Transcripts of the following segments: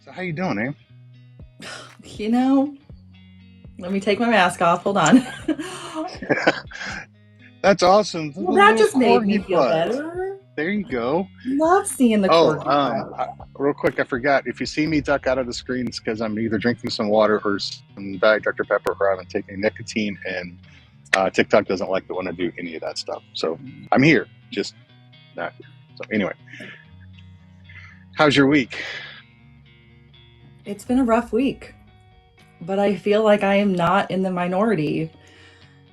So how you doing, eh? You know, let me take my mask off. Hold on. That's awesome. Well, The that little just made me corgi feel butt. better. There you go. Love seeing the Oh, corgi butt. real quick, I forgot. If you see me duck out of the screen, it's because I'm either drinking some water or some Diet Dr. Pepper, or I'm taking nicotine, and TikTok doesn't like it when I do any of that stuff. So I'm here, just not here. So anyway, how's your week? It's been a rough week, but I feel like I am not in the minority No,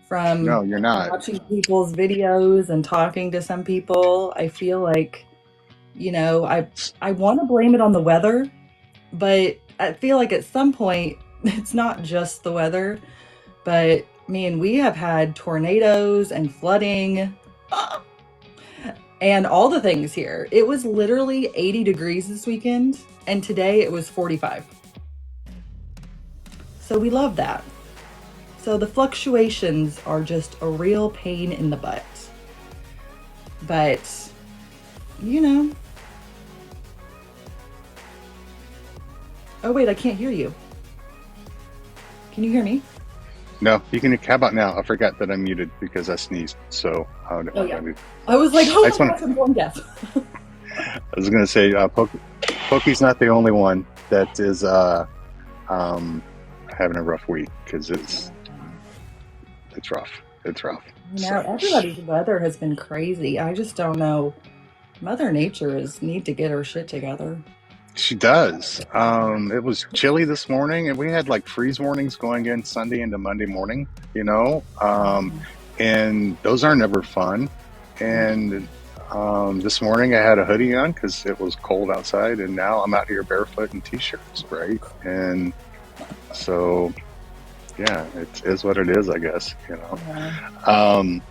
from you're not. watching people's videos and talking to some people. I feel like, I want to blame it on the weather, but I feel like at some point it's not just the weather, but man, we have had tornadoes and flooding and all the things here. It was literally 80 degrees this weekend, and today it was 45. So we love that. So the fluctuations are just a real pain in the butt. But, you know, oh wait, I can't hear you. Can you hear me? No, you can. How about now? I forgot that I'm muted because I sneezed. So Oh, yeah. I was like, I oh just my want gosh, I'm going deaf. I was going to say, Pokey's not the only one that is um, having a rough week because it's rough. It's rough. So Everybody's weather has been crazy. I just don't know. Mother Nature is need to get her shit together. she does. It was chilly this morning, and we had like freeze warnings going in Sunday into Monday morning. You know, and those are never fun. And this morning I had a hoodie on because it was cold outside, and now I'm out here barefoot in t-shirts, right? And so yeah, it is what it is, I guess. Yeah. Um,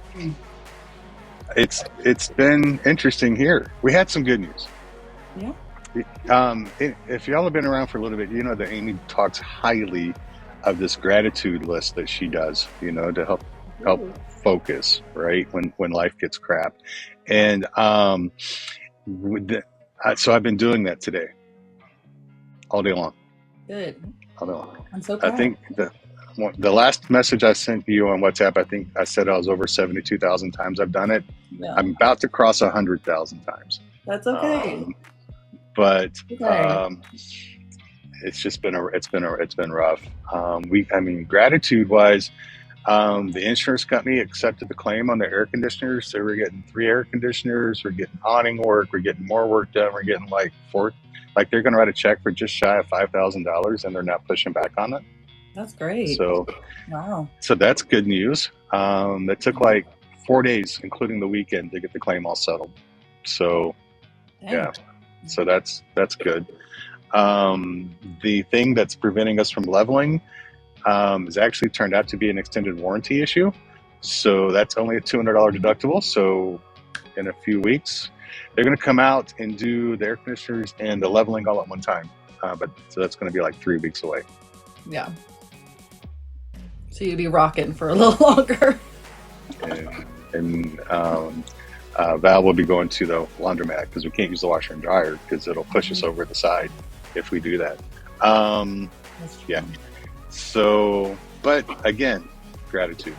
it's been interesting here. We had some good news. Yeah. If y'all have been around for a little bit, you know that Amy talks highly of this gratitude list that she does, to help focus, right, when life gets crap. And so I've been doing that today, all day long, Good. all day long. I'm so I proud. think the last message I sent you on WhatsApp, I think I said I was over 72,000 times I've done it. Yeah. I'm about to cross 100,000 times. That's okay. But Okay. it's just it's been rough. Gratitude wise, the insurance company accepted the claim on the air conditioners. So we're getting 3 air conditioners. We're getting awning work. We're getting more work done. We're getting like they're going to write a check for just shy of $5,000, and they're not pushing back on it. That's great. So Wow. that's good news. It took like 4 days, including the weekend, to get the claim all settled. So Dang. yeah, so that's good. The thing that's preventing us from leveling has actually turned out to be an extended warranty issue. So that's only a $200 deductible. So in a few weeks, they're going to come out and do the air conditioners and the leveling all at one time. So that's going to be like 3 weeks away. Yeah. So you'd be rocking for a little longer. And Val will be going to the laundromat because we can't use the washer and dryer because it'll push us over the side if we do that. That's true. Yeah. So, but again, gratitude.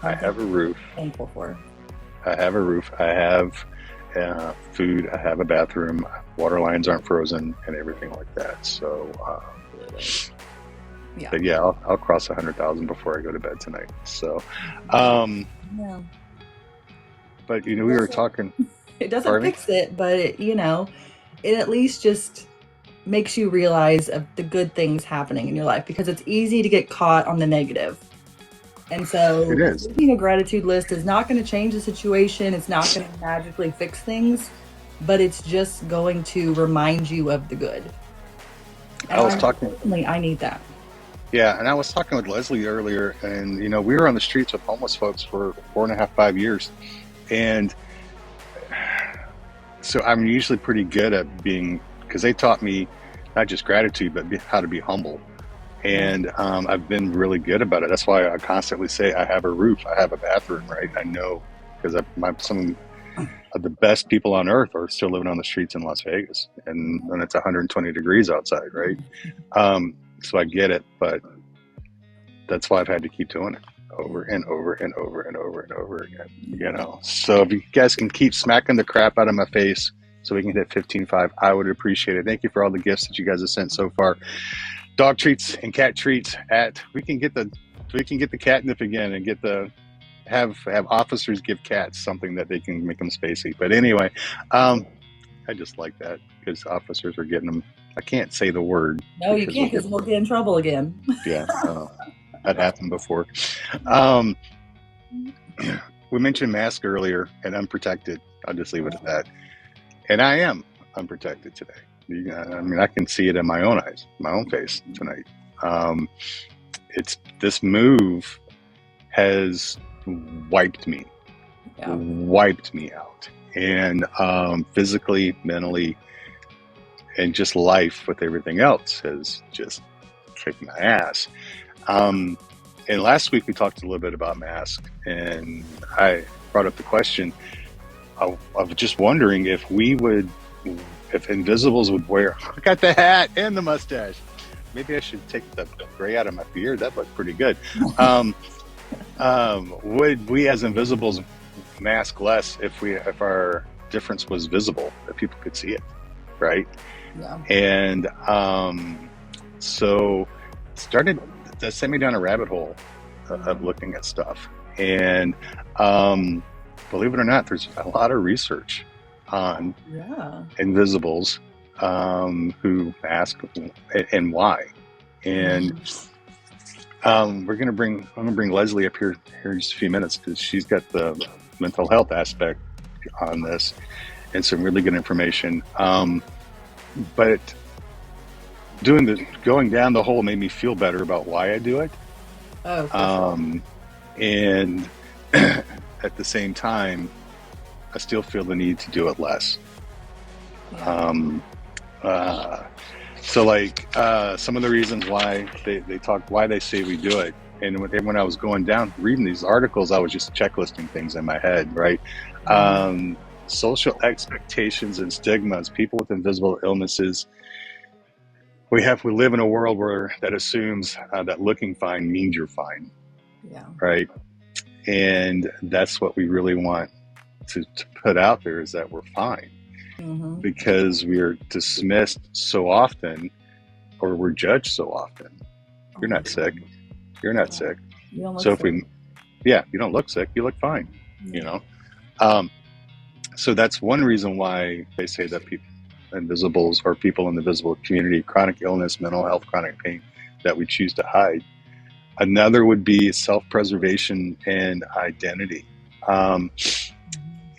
I have a roof. Thankful for. I have a roof. I have food. I have a bathroom. Water lines aren't frozen and everything like that. So, Yeah. but yeah, I'll cross 100,000 before I go to bed tonight. So, Yeah. but we were talking. It doesn't Pardon me? fix it, but it at least just makes you realize of the good things happening in your life, because it's easy to get caught on the negative. And so It is. making a gratitude list is not going to change the situation. It's not going to magically fix things, but it's just going to remind you of the good. And I need that. Yeah, and I was talking with Leslie earlier, and we were on the streets with homeless folks for 4.5, 5 years, and so I'm usually pretty good at because they taught me not just gratitude, but how to be humble. And I've been really good about it. That's why I constantly say I have a roof, I have a bathroom, right? I know because the best people on earth are still living on the streets in Las Vegas, and when it's 120 degrees outside, right? So I get it, but that's why I've had to keep doing it over and over and over and over and over again. So if you guys can keep smacking the crap out of my face so we can hit 15.5, I would appreciate it. Thank you for all the gifts that you guys have sent so far. Dog treats and cat treats we can get the catnip again and get the have officers give cats something that they can make them spacey. But anyway, I just like that because officers are getting them. I can't say the word. No, you can't because we'll get in trouble again. Yeah, that happened before. We mentioned mask earlier and unprotected. I'll just leave it at that. And I am unprotected today. I mean, I can see it in my own eyes, my own face tonight. It's this move has wiped me out, and physically, mentally, and just life with everything else has just kicked my ass. And last week we talked a little bit about masks, and I brought up the question of just wondering if Invisibles would wear. I got the hat and the mustache. Maybe I should take the gray out of my beard. That looked pretty good. Would we as Invisibles mask less if our difference was visible, if people could see it, right? Yeah. And so started to send me down a rabbit hole of looking at stuff. And believe it or not, there's a lot of research on Invisibles who mask and why. And I'm gonna bring Leslie up here in just a few minutes because she's got the mental health aspect on this and some really good information. But going down the hole made me feel better about why I do it. Oh, for sure. And at the same time, I still feel the need to do it less. Yeah. So like some of the reasons why why they say we do it. And when I was going down reading these articles, I was just checklisting things in my head, right? Social expectations and stigmas, people with invisible illnesses. We live in a world that assumes that looking fine means you're fine. Yeah. Right. And that's what we really want to put out there, is that we're fine. Because we are dismissed so often, or we're judged so often. You're not sick. You're not sick. You don't look so sick. You don't look sick. You look fine. So that's one reason why they say that Invisibles or people in the visible community, chronic illness, mental health, chronic pain, that we choose to hide. Another would be self-preservation and identity.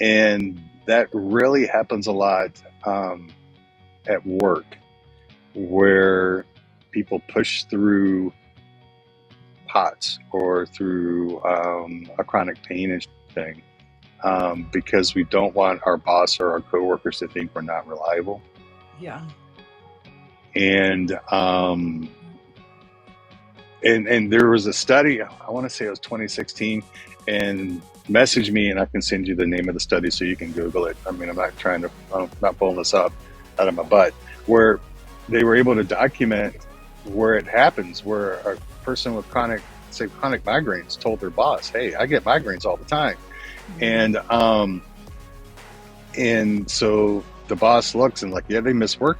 And that really happens a lot at work, where people push through POTS or through a chronic pain thing because we don't want our boss or our coworkers to think we're not reliable. Yeah. And there was a study, I want to say it was 2016, and message me and I can send you the name of the study so you can Google it. I mean, I'm not pulling this up out of my butt, where they were able to document where it happens, where a person with chronic migraines told their boss, hey, I get migraines all the time. And so the boss looks and like, yeah, they miss work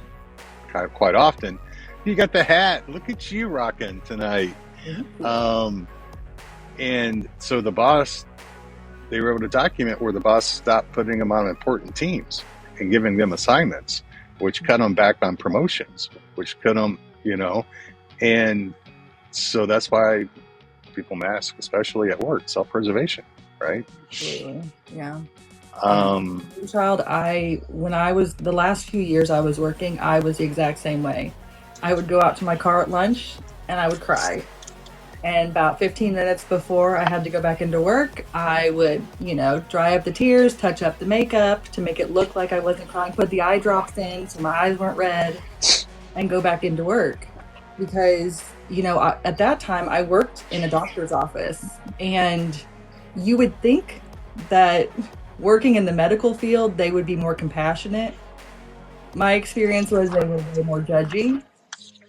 quite often. You got the hat. Look at you rocking tonight. And so they were able to document where the boss stopped putting them on important teams and giving them assignments, which cut them back on promotions, which cut them, and so that's why people mask, especially at work, self-preservation, right? Absolutely. Yeah. Child, when I was the last few years I was working, I was the exact same way. I would go out to my car at lunch and I would cry. And about 15 minutes before I had to go back into work, I would, dry up the tears, touch up the makeup to make it look like I wasn't crying, put the eye drops in so my eyes weren't red, and go back into work. Because, at that time I worked in a doctor's office, and you would think that working in the medical field, they would be more compassionate. My experience was they were way more judgy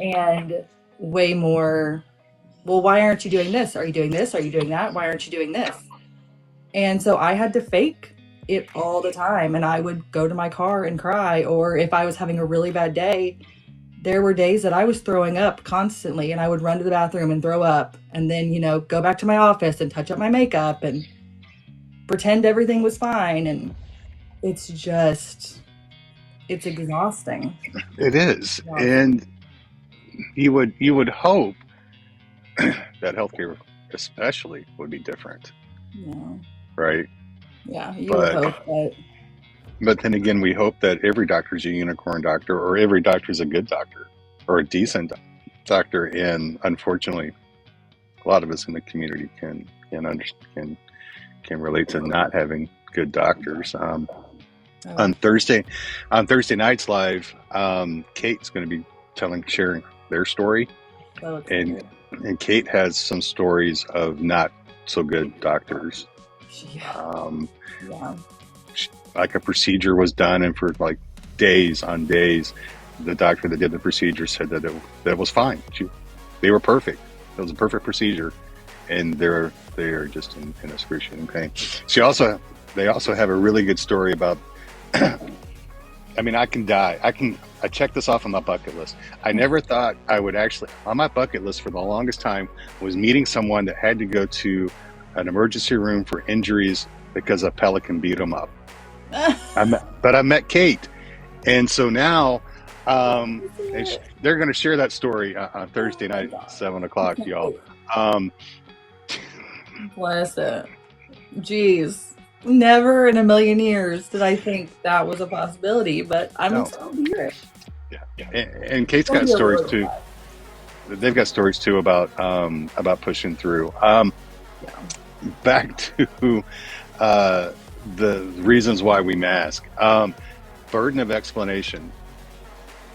and way more, well, why aren't you doing this? Are you doing this? Are you doing that? Why aren't you doing this? And so I had to fake it all the time. And I would go to my car and cry. Or if I was having a really bad day, there were days that I was throwing up constantly and I would run to the bathroom and throw up and then, go back to my office and touch up my makeup and pretend everything was fine. And it's just, it's exhausting. It is, Exhausting. and you would hope that healthcare, especially, would be different, Yeah. right? Yeah. You would But hope that. but then again, we hope that every doctor is a unicorn doctor, or every doctor is a good doctor, or a decent doctor. And unfortunately, a lot of us in the community can relate to not having good doctors. Oh, On Thursday, on Thursday night's live, Kate's going to be sharing their story, so and excited. Kate has some stories of not so good doctors. Yeah. Um, Yeah. like a procedure was done, and for like days on days, the doctor that did the procedure said that was fine. They were perfect. It was a perfect procedure, and they are just in excruciating pain. They also have a really good story about. I mean, I can die. I checked this off on my bucket list. I never thought I would actually, on my bucket list for the longest time, was meeting someone that had to go to an emergency room for injuries because a pelican beat them up. But I met Kate, and so now, they're going to share that story on Oh Thursday my night, God. 7 o'clock, I can't y'all. wait. Um, Bless it. Jeez. Never in a million years did I think that was a possibility, but I'm no, excited to hear it. yeah, and Kate's It's going to got be a stories really too. They've got stories too about pushing through. yeah. Back to uh, the reasons why we mask. Burden of explanation.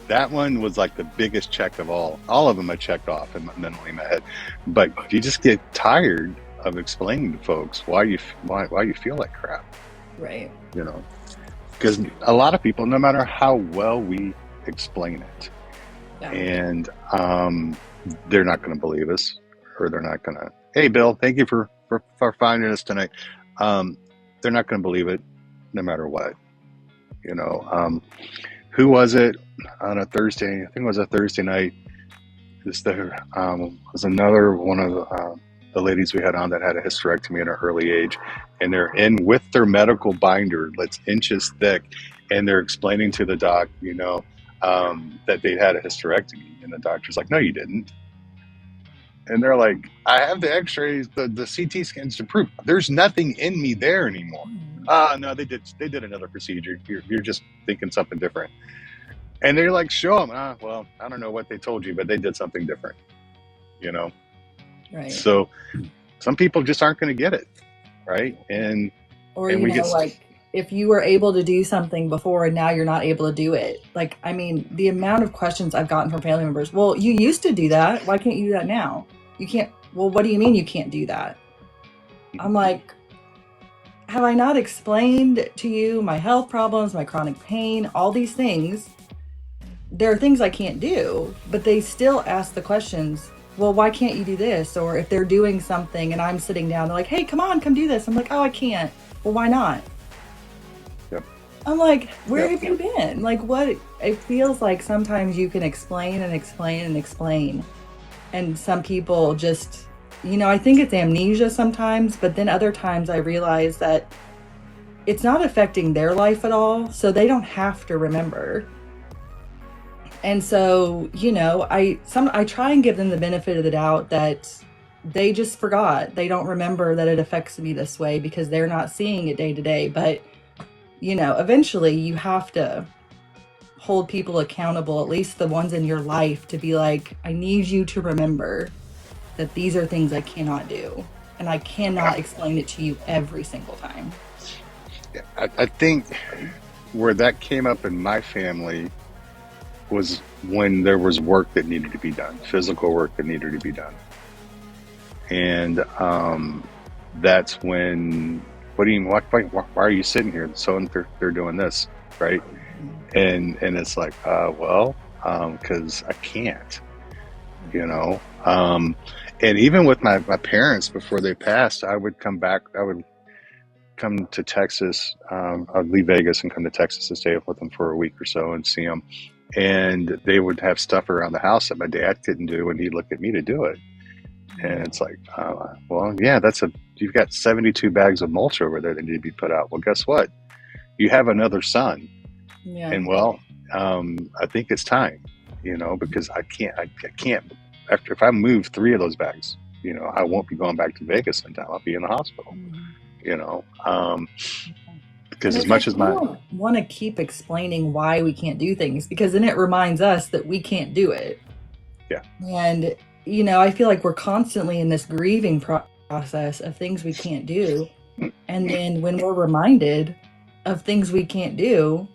That one was like the biggest check of all. All of them I checked off mentally in my head, but you just get tired of explaining to folks why you feel like crap. Right. You know, because a lot of people, no matter how well we explain it, Yeah. and they're not going to believe us, or they're not going to. Hey, Bill, thank you for finding us tonight. Um, they're not going to believe it, no matter what. You know, who was it on a Thursday? I think it was a Thursday night. This there was another one of the ladies we had on that had a hysterectomy at an early age, and they're in with their medical binder that's inches thick, and they're explaining to the doc, that they had a hysterectomy, and the doctor's like, "No, you didn't." And they're like, "I have the X-rays, the CT scans to prove there's nothing in me there anymore." Mm. No, they did another procedure. You're just thinking something different. And they're like, "Show them." Well, I don't know what they told you, but they did something different. You know. Right. So some people just aren't going to get it, right? And Or, and we get like if you were able to do something before and now you're not able to do it. Like, I mean, the amount of questions I've gotten from family members, well, you used to do that. Why can't you do that now? You can't. Well, what do you mean you can't do that? I'm like, have I not explained to you my health problems, my chronic pain, all these things? There are things I can't do, but they still ask the questions. Well, why can't you do this? Or if they're doing something and I'm sitting down, they're like, hey, come on, come do this. I'm like, oh, I can't. Well, why not? yep, I'm like, where yep. have you been? Like, what? It feels like sometimes you can explain and explain and explain. And some people just, I think it's amnesia sometimes, but then other times I realize that it's not affecting their life at all. So they don't have to remember. And so, I try and give them the benefit of the doubt that they just forgot. They don't remember that it affects me this way because they're not seeing it day to day. But, eventually you have to hold people accountable, at least the ones in your life, to be like, I need you to remember that these are things I cannot do. And I cannot explain it to you every single time. I think where that came up in my family was when there was work that needed to be done, physical work that needed to be done. And that's when what do you mean? Why are you sitting here? So they're doing this, right? And it's like, because I can't, you know. And even with my parents before they passed, I would come back. I would come to Texas. I'd leave Vegas and come to Texas to stay with them for a week or so and see them. And they would have stuff around the house that my dad couldn't do, and he'd look at me to do it. And it's like, well, yeah, you've got 72 bags of mulch over there that need to be put out. Well, guess what? You have another son. Yeah. And I think it's time, because I can't, if I move 3 of those bags, I won't be going back to Vegas in time. I'll be in the hospital, because And as it's much like as we don't want to keep explaining why we can't do things, because then it reminds us that we can't do it. Yeah. And, I feel like we're constantly in this grieving process of things we can't do. And then when we're reminded of things we can't do,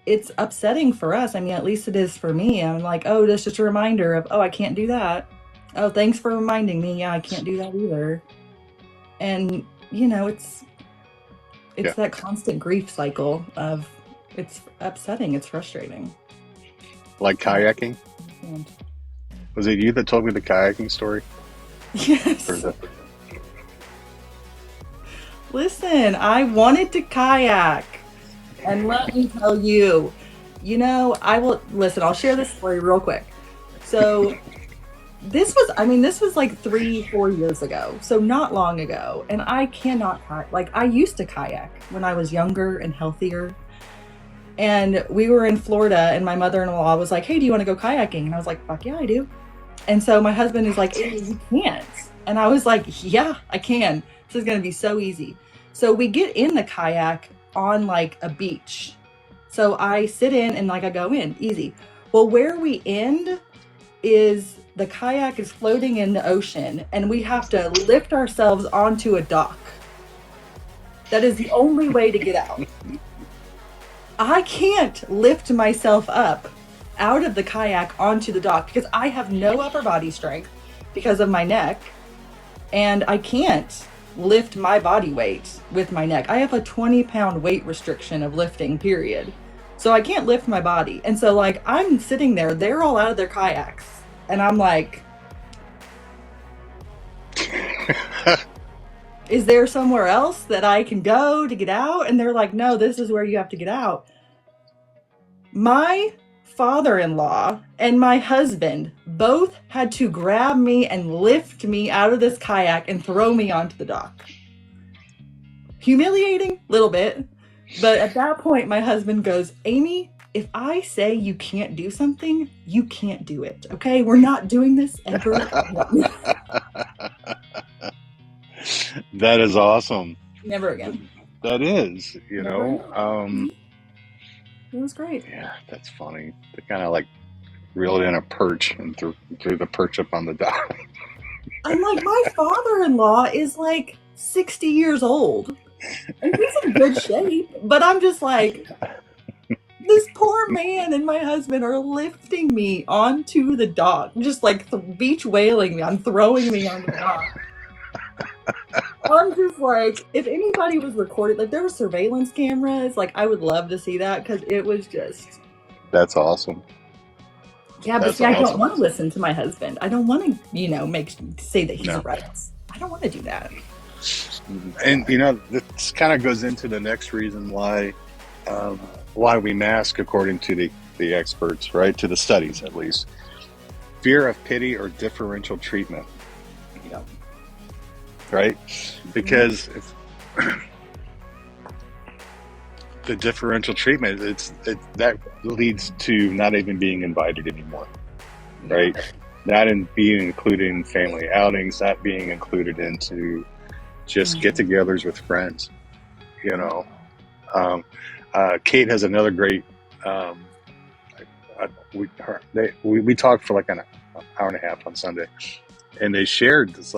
it's upsetting for us. I mean, at least it is for me. I'm like, oh, that's just a reminder of, oh, I can't do that. Oh, thanks for reminding me. Yeah, I can't do that either. And, it's that constant grief cycle of, it's upsetting. It's frustrating. like kayaking. Was it you that told me the kayaking story? Yes. Listen, I wanted to kayak. And let me tell you, I'll share this story real quick. So this was like 3-4 years ago. So not long ago. And I cannot I used to kayak when I was younger and healthier. And we were in Florida and my mother-in-law was like, hey, do you want to go kayaking? And I was like, fuck yeah, I do. And so my husband is like, hey, you can't. And I was like, yeah, I can. This is going to be so easy. So we get in the kayak on like a beach. So I sit in and I go in easy. Well, where we end is the kayak is floating in the ocean and we have to lift ourselves onto a dock. That is the only way to get out. I can't lift myself up out of the kayak onto the dock because I have no upper body strength because of my neck, and I can't lift my body weight with my neck. I have a 20-pound weight restriction of lifting, period. So I can't lift my body. And so I'm sitting there, they're all out of their kayaks, and I'm like, is there somewhere else that I can go to get out? And they're like, no, this is where you have to get out. My father-in-law and my husband both had to grab me and lift me out of this kayak and throw me onto the dock. Humiliating, little bit. But at that point, my husband goes, Amy, if I say you can't do something, you can't do it. Okay? We're not doing this ever again. That is awesome. Never again. That is, It was great. Yeah, that's funny. They kind of reeled in a perch and threw the perch up on the dock. I'm like, my father-in-law is 60 years old. And he's in good shape. But I'm just like, this poor man and my husband are lifting me onto the dock. Just beach whaling me. I'm throwing me on the dock. I'm just like, if anybody was recorded, there were surveillance cameras, I would love to see that because it was just. That's awesome. Yeah, but see, awesome. I don't want to listen to my husband. I don't want to, say that he's right. I don't want to do that. And this kind of goes into the next reason why we mask, according to the experts, right? To the studies, at least. Fear of pity or differential treatment. Yeah. Right? Because if the differential treatment, that leads to not even being invited anymore, right? Not being included in family outings, not being included into just get-togethers with friends. Kate has another great. We talked for an hour and a half on Sunday, and they shared this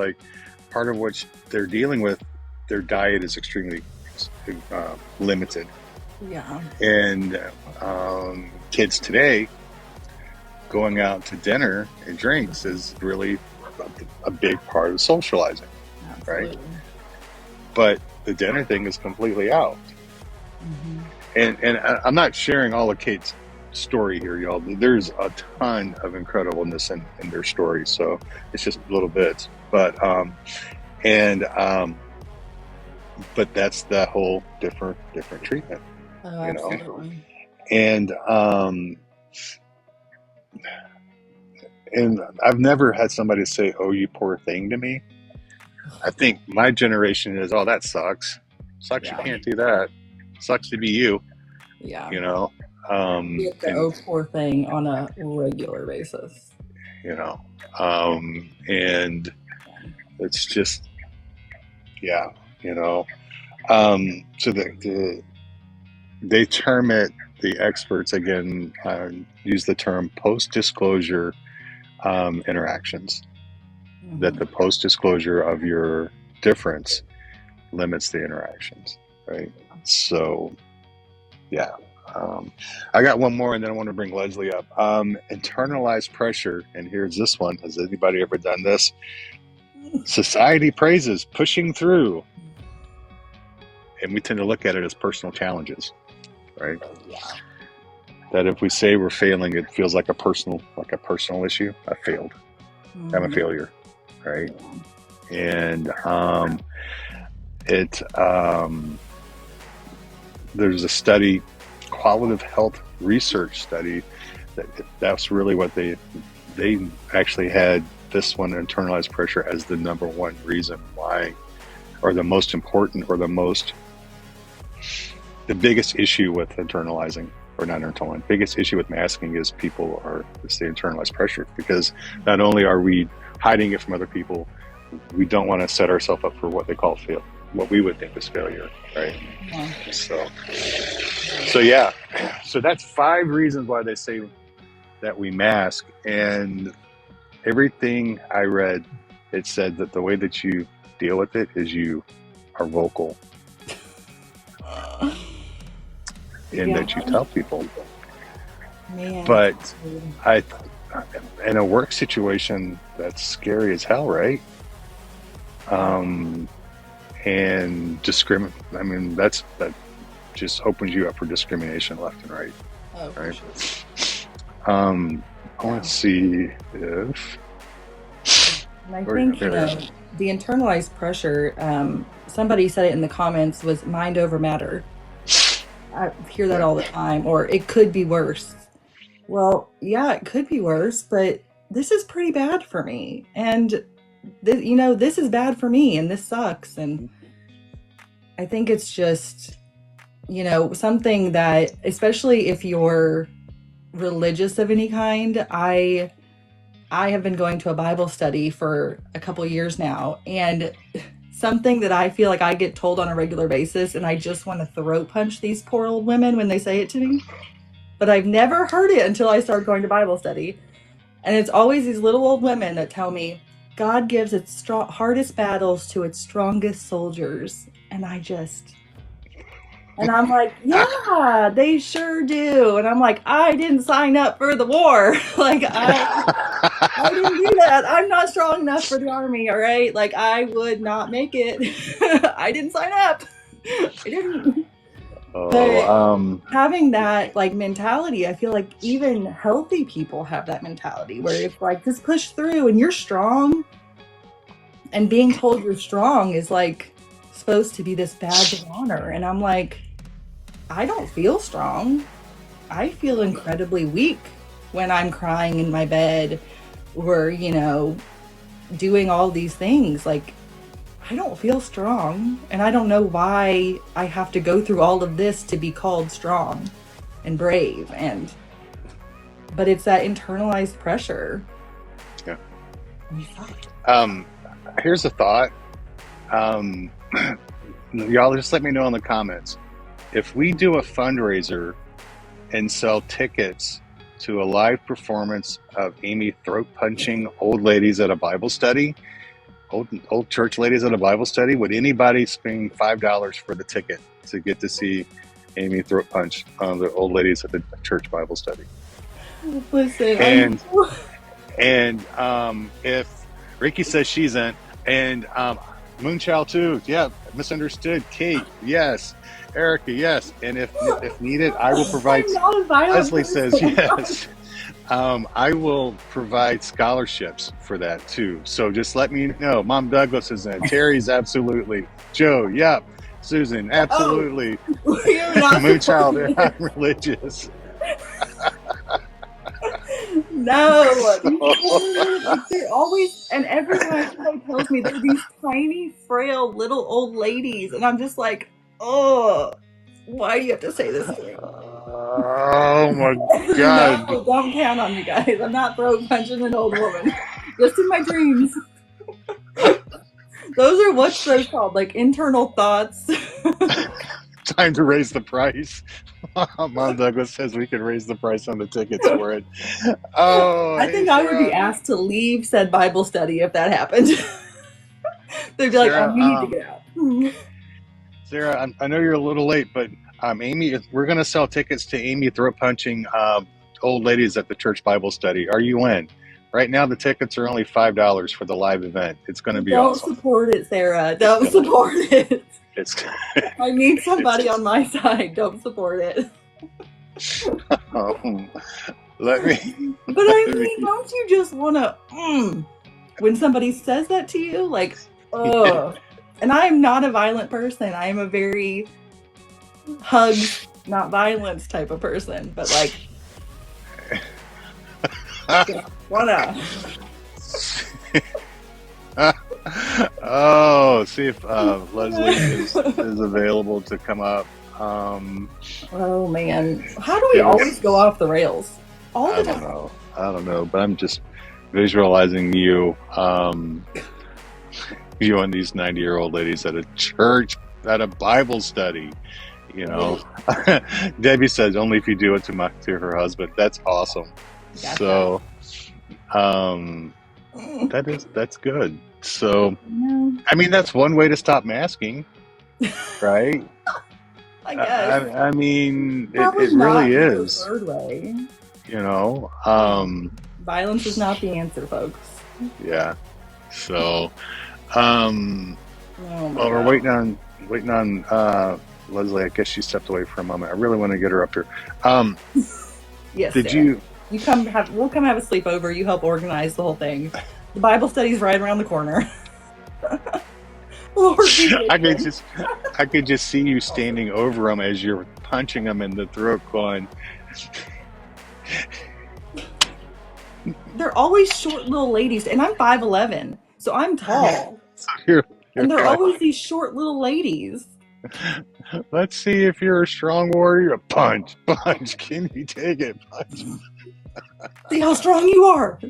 part of what they're dealing with. Their diet is extremely limited. Yeah. And kids today going out to dinner and drinks is really a big part of socializing. Absolutely. Right? But the dinner thing is completely out. Hmm. And I'm not sharing all of Kate's story here, y'all. There's a ton of incredibleness in their story, so it's just little bits. And but that's that whole different treatment, Oh, you know. absolutely. And and I've never had somebody say, "Oh, you poor thing" to me. I think my generation is, "Oh, that sucks. Sucks you Yeah. can't do that. Sucks to be you," Yeah. you know. Get the And oh poor thing on a regular basis. you know, and it's just, yeah, you know. So they term it, the experts again use the term post-disclosure interactions. That Hmm. the post-disclosure of your difference limits the interactions, right? So, yeah. Um, I got one more, and then I want to bring Leslie up. Internalized pressure, and here's this one. Has anybody ever done this? Society praises pushing through, and we tend to look at it as personal challenges, right? Yeah. That if we say we're failing, it feels like a personal issue. I failed. I'm a Hmm. failure, right? Yeah. And it there's a study, qualitative health research study, that's really what they actually had this one, internalized pressure, as the number one reason why, or the most important, or the biggest issue with internalizing, or not internalizing, biggest issue with masking is people are, it's the internalized pressure, because not only are we hiding it from other people, we don't want to set ourselves up for what they call fail, what we would think is failure, right? Yeah. So, Right. so yeah, so that's 5 reasons why they say that we mask, and everything I read, it said that the way that you deal with it is you are vocal, in Yeah, that you tell people. man. But I, in a work situation, that's scary as hell, right? Oh, Um, and discriminate. I mean, that just opens you up for discrimination left and right, oh, for right? sure. Um, I want Yeah. to see if And I where think, there it is. the internalized pressure, somebody said it in the comments, was mind over matter. I hear that Yeah. all the time, or it could be worse. Well, yeah, it could be worse, but this is pretty bad for me. And this is bad for me and this sucks. And I think it's just, something that, especially if you're religious of any kind, I have been going to a Bible study for a couple years now, and something that I feel like I get told on a regular basis, and I just want to throat punch these poor old women when they say it to me. But I've never heard it until I started going to Bible study. And it's always these little old women that tell me, God gives its hardest battles to its strongest soldiers. And I'm like, yeah, they sure do. And I'm like, I didn't sign up for the war. Like, I didn't do that. I'm not strong enough for the army, all right? Like, I would not make it. I didn't sign up. I didn't. Oh, But having that like mentality, I feel like even healthy people have that mentality where it's like just push through and you're strong, and being told you're strong is like supposed to be this badge of honor. And I'm like, I don't feel strong. I feel incredibly weak when I'm crying in my bed or, doing all these things. Like, I don't feel strong. And I don't know why I have to go through all of this to be called strong and brave. But it's that internalized pressure. yeah. We suck. Um, here's a thought. Um, y'all just let me know in the comments. If we do a fundraiser and sell tickets to a live performance of Amy throat punching old ladies at a Bible study, old church ladies at a Bible study, would anybody spend $5 for the ticket to get to see Amy throat punch the old ladies at the church Bible study? Listen, I And know. and if Ricky says she's in, and Moonchild too. Yeah, misunderstood. Kate, yes. Erica, yes. And if needed, I will provide. I'm not a violent Leslie says person. yes. I will provide scholarships for that too. So just let me know. Mom Douglas is in. Terry's absolutely. Joe, yep. Susan, Oh, absolutely. we are not Moonchild, supporting I'm it. religious. No, these So, poor, like they're always, and every time somebody tells me they're these tiny, frail little old ladies, and I'm just like, oh, why do you have to say this to me? oh my No, God. don't count on me, guys. I'm not throat punching an old woman, just in my dreams. Those are what's those called? Like internal thoughts. Time to raise the price. Mom Douglas says we can raise the price on the tickets for it. Oh, I hey, think I would be Sarah. asked to leave said Bible study if that happened. They'd be like, I Sarah, need to get out. Sarah, I know you're a little late, but Amy, we're going to sell tickets to Amy throat punching old ladies at the church Bible study. Are you in? Right now, the tickets are only $5 for the live event. It's going to be Don't awesome. support it, Sarah. It's Don't gonna. support it. It's. I need It's. somebody on my side. Don't support it. Um, let me. But Let I mean, me. don't you just want to, when somebody says that to you? Like, ugh. And I am not a violent person. I am a very hugs, not violence type of person. But like, just wanna. Oh, see if Leslie is available to come up. Um, Oh man, how do we give always us. go off the rails all I the don't time? know. I don't know, but I'm just visualizing you, you and these 90-year-old ladies at a church, at a Bible study. You know, Wait, Debbie says only if you do it to her husband. That's awesome. gotcha. So, um, that's good. So, No, I mean, that's one way to stop masking, right? I guess I mean, it probably really not the is. preferred way. You know, Violence is not the answer, folks. yeah. So, um, Oh my well, we're god. waiting on Leslie. I guess she stepped away for a moment. I really want to get her up here. Um, Yes, did Sarah. you? You come have we'll come have a sleepover. You help organize the whole thing. The Bible study's right around the corner. Lord be with I could you. just, I could just see you standing over them as you're punching them in the throat, going, They're always short little ladies, and I'm 5'11", so I'm tall. "You're, And you're they're like, always these short little ladies. let's see if you're a strong warrior. Punch, punch. Can you take it? Punch." See how strong you are.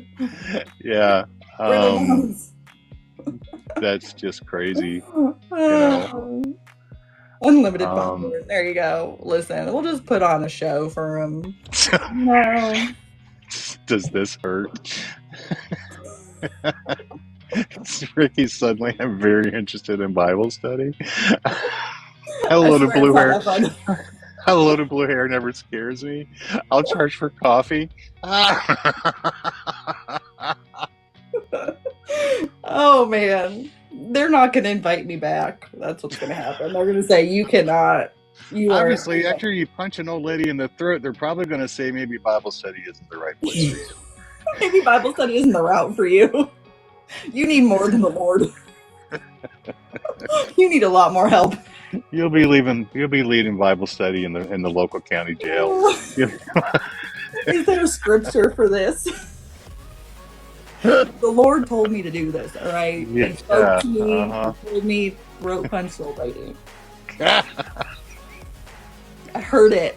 Yeah. Where are their Um, moms? that's just crazy. You know. Unlimited Um, popcorn. There you go. Listen, we'll just put on a show for them. No. does this hurt? Ricky, suddenly I'm very interested in Bible study. I Hello to swear it's blue not hair. that fun. Hello to blue hair never scares me. I'll charge for coffee. Oh man. They're not gonna invite me back. That's what's gonna happen. They're gonna say, you cannot. You are Obviously, after you punch an old lady in the throat, they're probably going to say maybe Bible study isn't the right place for you. maybe Bible study isn't the route for you. You need more than the Lord. You need a lot more help. You'll be leaving. You'll be leading Bible study in the local county jail. You- Is there a scripture for this? The Lord told me to do this, all right? He spoke yeah. to me. He Uh told me, throat punch the old lady. huh. I heard it.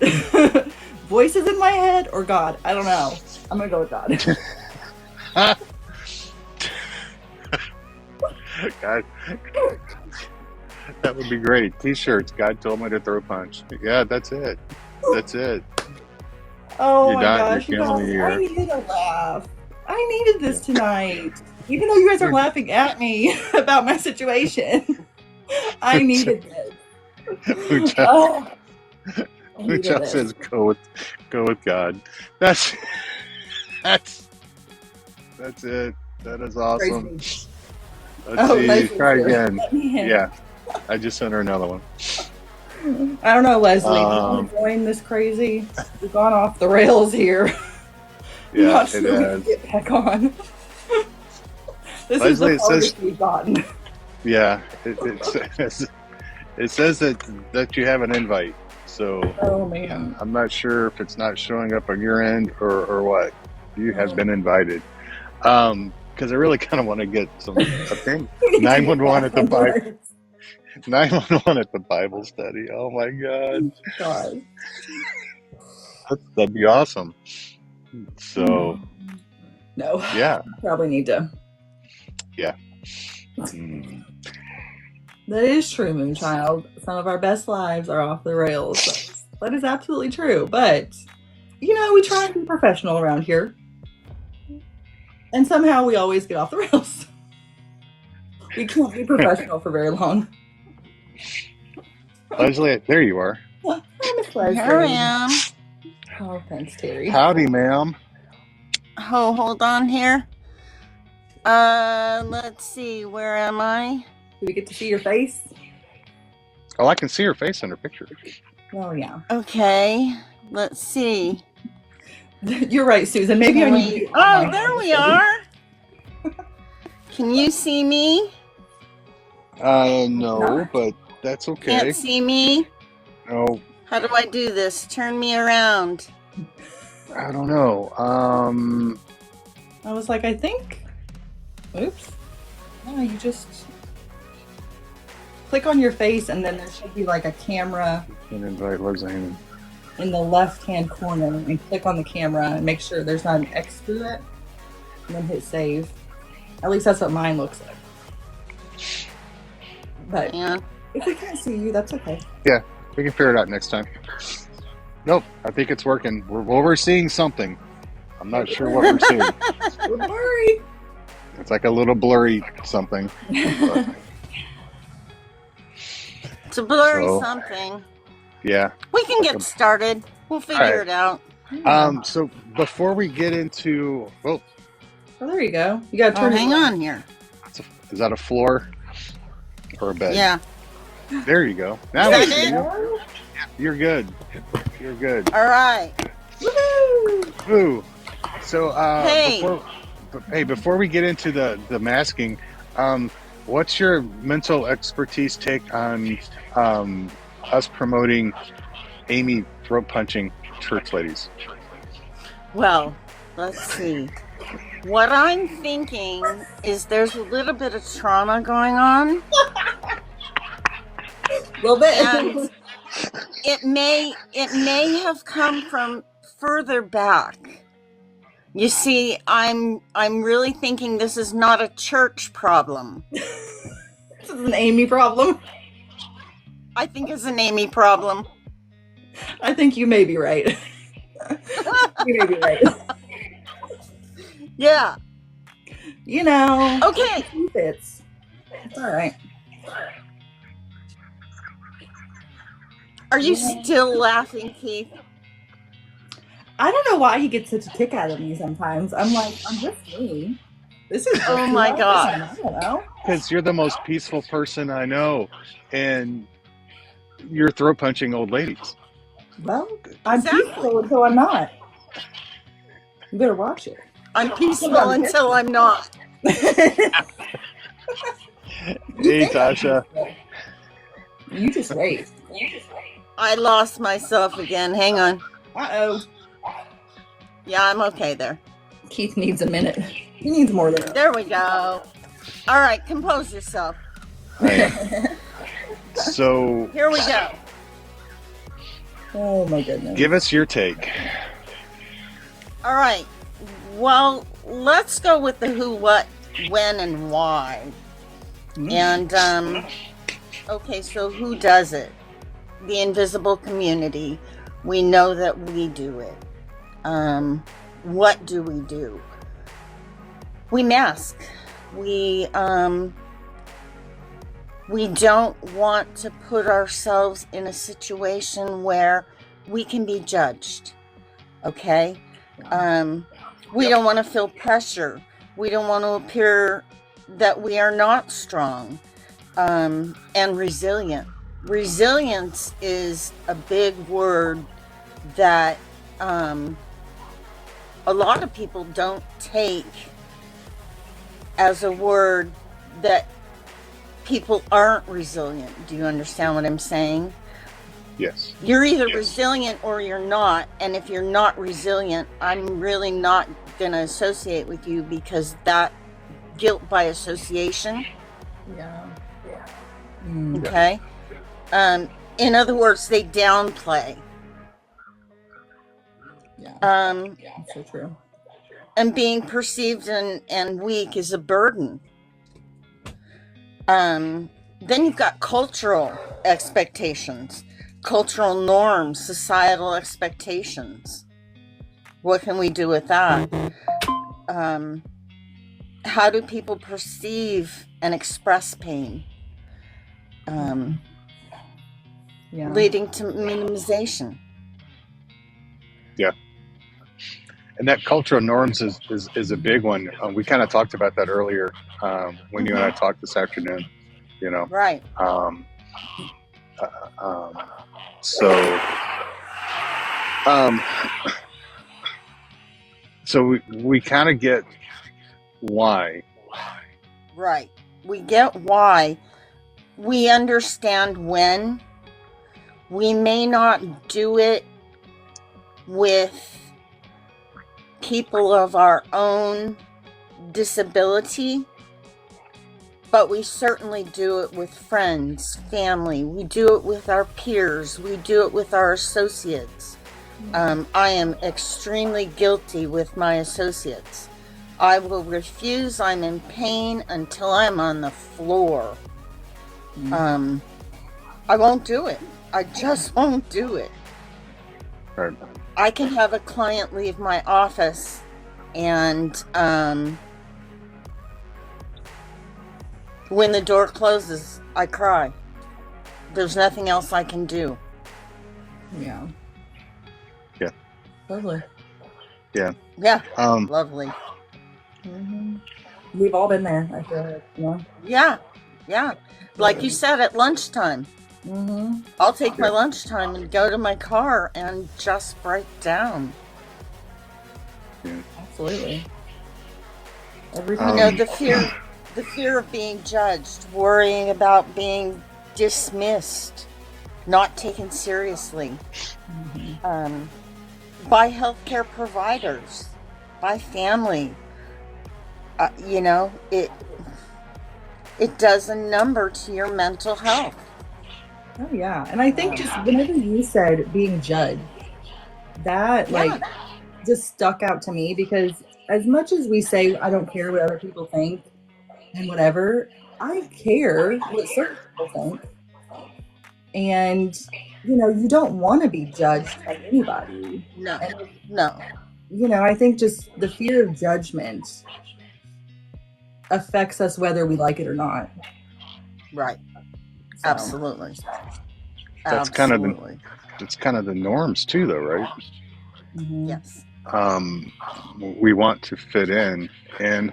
Voices in my head or God? I don't know. I'm gonna go with God. God, that would be great. T-shirts. God told me to throw a punch. Yeah, that's it. That's it. Oh You're my not. You're gosh, you killing guys, me I here. needed a laugh. I needed this Yeah. tonight. Even though you guys are laughing at me about my situation, I needed this. Mucha, Oh, I needed Mucha this. says go with God. That's that's that's it. That is Praise awesome. me. Let's Oh, see. nice and Try sure. again. Let me Yeah, in. I just sent her another one. I don't know, Leslie. Do you want Um, to join this crazy? We've gone off the rails here. I'm yeah, not it sure we can has. get back on. This is the Leslie, it says, farthest we've gotten. yeah, it says that you have an invite. So Oh man. I'm not sure if it's not showing up on your end or what. You have Oh. been invited. Because I really kind of want to get some. I think We need to get 911 back at the on the Bible rails. 911 at the Bible study. Oh my God, God. that'd be awesome. So Hmm. No, yeah, probably need to. yeah. Mm. That is true, Moonchild. Some of our best lives are off the rails. That is absolutely true. But, we try and be professional around here. And somehow we always get off the rails. We can't be professional for very long. Leslie, there you are. Hi, Miss Here I Leslie. am. Oh, thanks, Terry. Howdy, ma'am. Oh, hold on here. Let's see. Where am I? Do we get to see your face? Oh, I can see her face in her picture. Oh, yeah. Okay. Let's see. You're right, Susan. Maybe I Can need to we? get Oh, online there Bible we study. are. Can you see me? No, Not. but that's Can't okay. see me? No, How do I do this? Turn me around. I don't know. I was like, I think. Oops. No, you just click on your face, and then there should be like a camera Can invite Leslie. in the left-hand corner, and click on the camera and make sure there's not an X through it, and then hit save. At least that's what mine looks like. But And if we can't see you, that's okay. Yeah, we can figure it out next time. Nope, I think it's working. We're seeing something. I'm not sure what we're seeing. Don't worry. It's like a little blurry something. But, it's a blurry so something. yeah. We can Like get started. We'll all figure right. it out. So before we get into, Oh, there you go. You gotta Oh, turn it hang around. on here. is that a floor or a bed? Yeah. There you go. Now Is we that see it? you. You're good. You're good. All right. Woohoo! Ooh. So Hey. before we get into the masking, what's your mental expertise take on us promoting Amy throat punching church ladies? Well, let's see. What I'm thinking is there's a little bit of trauma going on, A little bit. and it may have come from further back. You see, I'm really thinking this is not a church problem. This is an Amy problem. I think it's an Amy problem. I think you may be right. You may be right. Yeah. Okay. Okay. It's all right. Are you still laughing, Keith? I don't know why he gets such a kick out of me sometimes. I'm like, I'm just me. This is Oh my God. I don't know. Because you're the most peaceful person I know, and you're throat punching old ladies. Well, I'm Exactly. peaceful until I'm not. You better watch it. I'm peaceful until I'm not. Hey, Tasha. You just wait. I lost myself again. Hang on. Uh-oh. Yeah, I'm okay there. Keith needs a minute. He needs more than There we go. All right, compose yourself. I am. So Here we go. Oh my goodness. give us your take. All right. Well, let's go with the who, what, when, and why. And, okay, so who does it? The invisible community. We know that we do it. What do we do? We mask. We don't want to put ourselves in a situation where we can be judged. Okay? We don't want to feel pressure. We don't want to appear that we are not strong and resilient. Resilience is a big word that a lot of people don't take as a word that people aren't resilient. Do you understand what I'm saying? Yes. You're either resilient or you're not. And if you're not resilient, I'm really not going to associate with you, because that guilt by association. Yeah. Okay. In other words, they downplay. Yeah. So true. And being perceived and weak is a burden. Then you've got cultural expectations, cultural norms, societal expectations. What can we do with that? How do people perceive and express pain? Leading to minimization. Yeah. And that cultural norms is a big one. We kind of talked about that earlier when you and I talked this afternoon. You know, right? So we kind of get why. Right. We get why. We understand when. We may not do it with people of our own disability, but we certainly do it with friends, family. We do it with our peers. We do it with our associates. I am extremely guilty with my associates. I will refuse. I'm in pain until I'm on the floor. I won't do it. I just won't do it. Right. I can have a client leave my office and when the door closes, I cry. There's nothing else I can do. Yeah. Yeah. Lovely. Yeah. Yeah. Lovely. Mm-hmm. We've all been there, I feel like, you know? Yeah. Yeah. Like you said, at lunchtime. Mm-hmm. I'll take my lunchtime and go to my car and just break down. Yeah. Absolutely. You know, the fear of being judged, worrying about being dismissed, not taken seriously, by healthcare providers, by family. You know, it does a number to your mental health. Oh yeah, and I think just whenever you said being judged, that just stuck out to me, because as much as we say I don't care what other people think and whatever, I care what certain people think. And you know, you don't want to be judged by anybody. No. You know, I think just the fear of judgment affects us whether we like it or not. Right. So. Absolutely. That's kind of the norms too, though, right? Mm-hmm. Yes. We want to fit in, and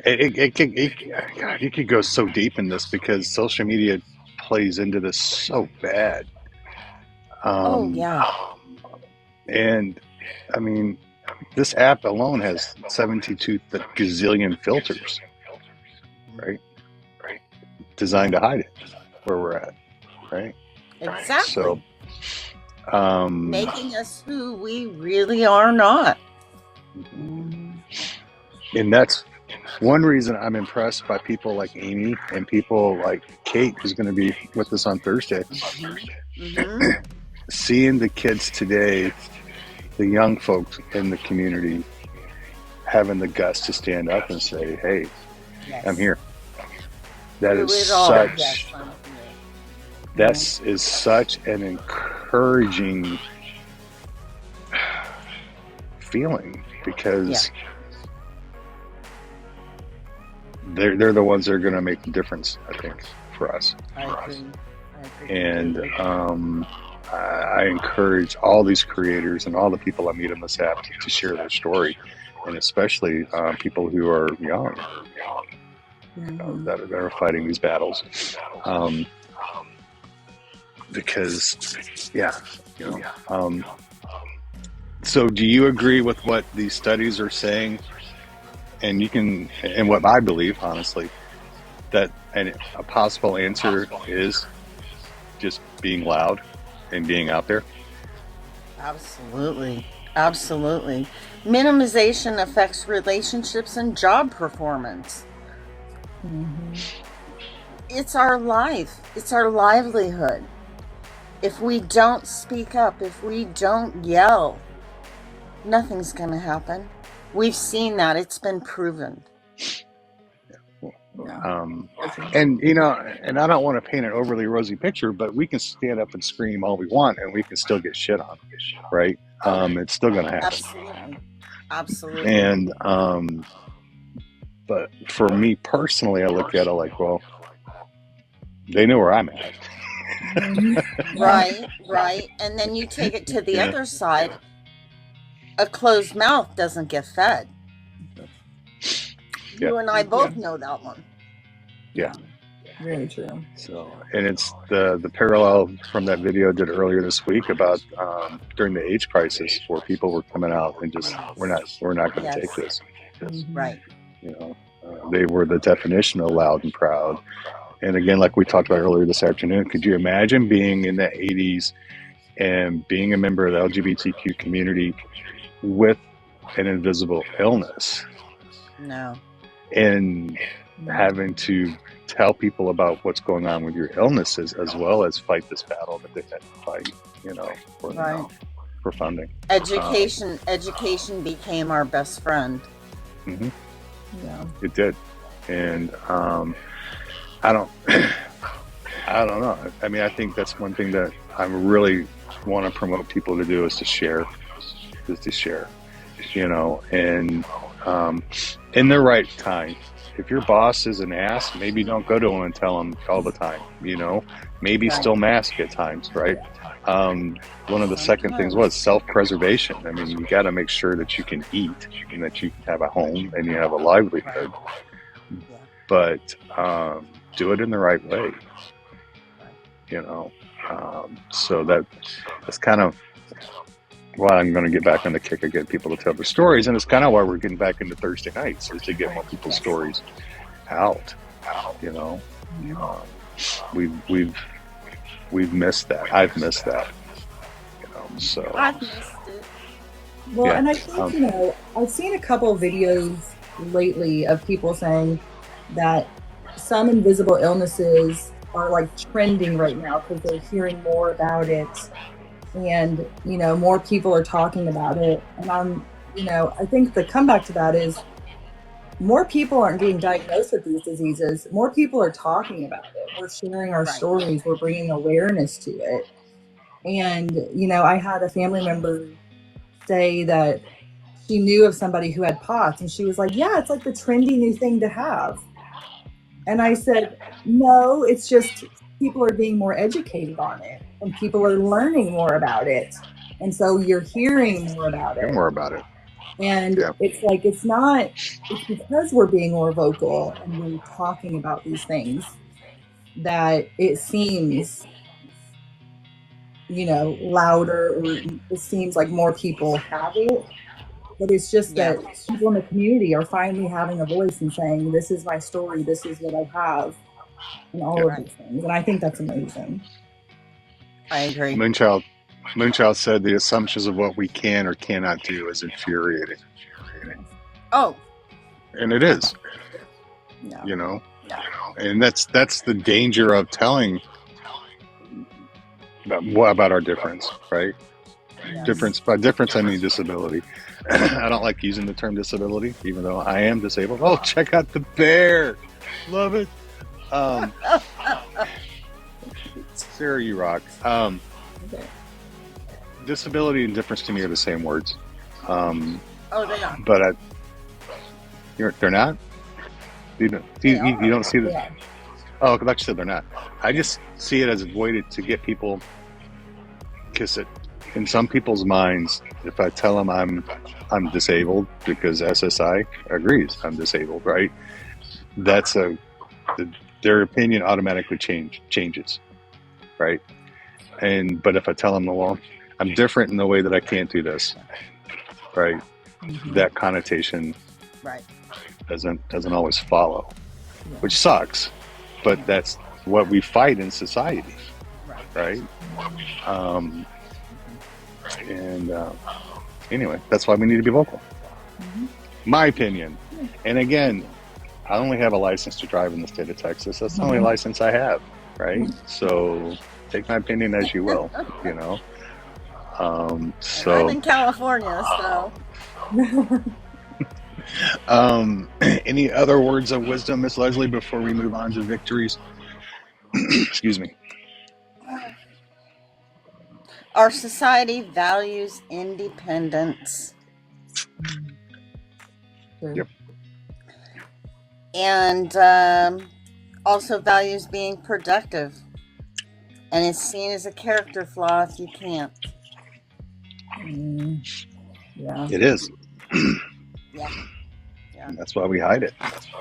you could go so deep in this because social media plays into this so bad. And I mean, this app alone has 72 gazillion filters, right? Designed to hide it where we're at, right? Exactly. So, making us who we really are not. And that's one reason I'm impressed by people like Amy and people like Kate, who's going to be with us on Thursday. Seeing the kids today, the young folks in the community, having the guts to stand up and say, "Hey, I'm here." That is such an encouraging feeling, because they're the ones that are going to make the difference, I think, for us. I agree. And I encourage all these creators and all the people I meet on this app to share their story, and especially people who are young. Mm-hmm. that are fighting these battles. Um, because, yeah, you know. So, do you agree with what these studies are saying? And what I believe, honestly, that a possible answer is just being loud and being out there. Absolutely. Absolutely. Minimization affects relationships and job performance. Mm-hmm. It's our life, it's our livelihood. If we don't speak up, if we don't yell, nothing's going to happen. We've seen that. It's been proven. Yeah. And and I don't want to paint an overly rosy picture, but we can stand up and scream all we want, and we can still get shit on, right? Oh, It's still going to happen. absolutely. Absolutely. And but for me personally, I look at it like, well, they know where I'm at. Right. And then you take it to the other side. A closed mouth doesn't get fed. You and I both know that one. Yeah. Very true. So, and it's the parallel from that video I did earlier this week about during the AIDS crisis, where people were coming out and just we're not going to take this. Right. They were the definition of loud and proud. And again, like we talked about earlier this afternoon, could you imagine being in the 80s and being a member of the LGBTQ community with an invisible illness? No. And having to tell people about what's going on with your illnesses, as well as fight this battle that they've had to fight, for funding. Education became our best friend. Mm-hmm. Yeah. It did. And I don't know. I mean, I think that's one thing that I really want to promote people to do is to share, and in the right time. If your boss is an ass, maybe don't go to him and tell him all the time, maybe still mask at times, right? One of the second things was self-preservation. I mean, you got to make sure that you can eat and that you have a home and you have a livelihood, but do it in the right way, so that's kind of why I'm going to get back on the kick of getting people to tell their stories, and it's kind of why we're getting back into Thursday nights, is to get more people's stories out. We've missed that. I've missed that. So I've missed it. Well, and I think I've seen a couple of videos lately of people saying that some invisible illnesses are like trending right now because they're hearing more about it. And, more people are talking about it. And I think the comeback to that is more people aren't getting diagnosed with these diseases. More people are talking about it. We're sharing our stories. We're bringing awareness to it. And, I had a family member say that she knew of somebody who had POTS, and she was like, yeah, it's like the trendy new thing to have. And I said, no, it's just people are being more educated on it, and people are learning more about it, and so you're hearing more about it. And it's like it's because we're being more vocal and we're talking about these things that it seems louder, or it seems like more people have it. But it's just that people in the community are finally having a voice and saying, this is my story, this is what I have, and all of these things. And I think that's amazing. I agree. Moonchild said the assumptions of what we can or cannot do is infuriating. Oh. And it is. Yeah. And that's the danger of telling about our difference, right? Yes. By difference, I mean disability. I don't like using the term disability, even though I am disabled. Oh, check out the bear. Love it. Sarah, you rock. Disability and difference to me are the same words. They are. But they're not? You don't see the... Yeah. Oh, like you said, they're not. I just see it as a way to get people... Kiss it. In some people's minds, if I tell them I'm disabled, because SSI agrees I'm disabled, right? that's their opinion automatically changes, right? But if I tell them, well, I'm different in the way that I can't do this, right? That connotation Right. doesn't always follow, Yeah. which sucks. But that's what we fight in society, right? And anyway, that's why we need to be vocal. My opinion. And again, I only have a license to drive in the state of Texas. That's the only license I have, right? So take my opinion as you will, you know. I'm in California, so. Any other words of wisdom, Miss Leslie, before we move on to victories? Excuse me. Our society values independence. Yep. And also values being productive. And it's seen as a character flaw if you can't. Yeah. It is. Yeah. And that's why we hide it,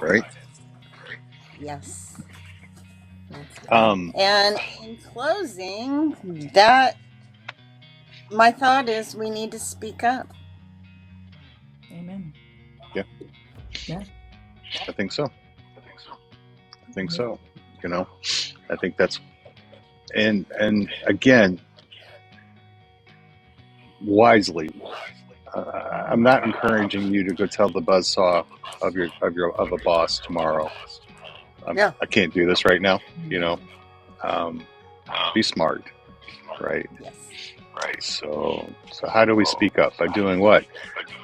right? Yes. Um, And in closing, that my thought is we need to speak up. Amen. Yeah. Yeah. I think so. You know, I think that's, and again, wisely. I'm not encouraging you to go tell the buzzsaw of a boss tomorrow. I can't do this right now. You know, be smart, right? Yes. Right. So how do we speak up? By doing what?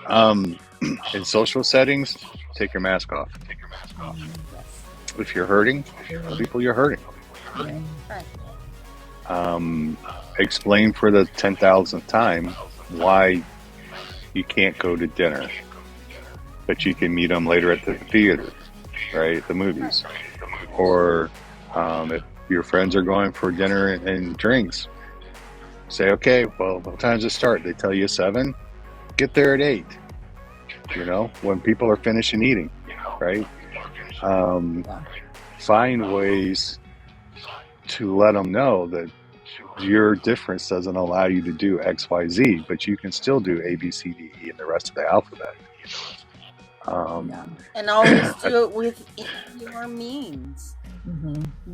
In social settings, take your mask off. If you're hurting, tell people you're hurting. Explain for the 10,000th time why you can't go to dinner, but you can meet them later at the theater, right? The movies. Or if your friends are going for dinner and drinks, say, okay, well, what time does it start? They tell you 7, get there at 8, you know, when people are finishing eating, right? Find ways to let them know that your difference doesn't allow you to do X, Y, Z, but you can still do A, B, C, D, E, and the rest of the alphabet. And always do it within your means.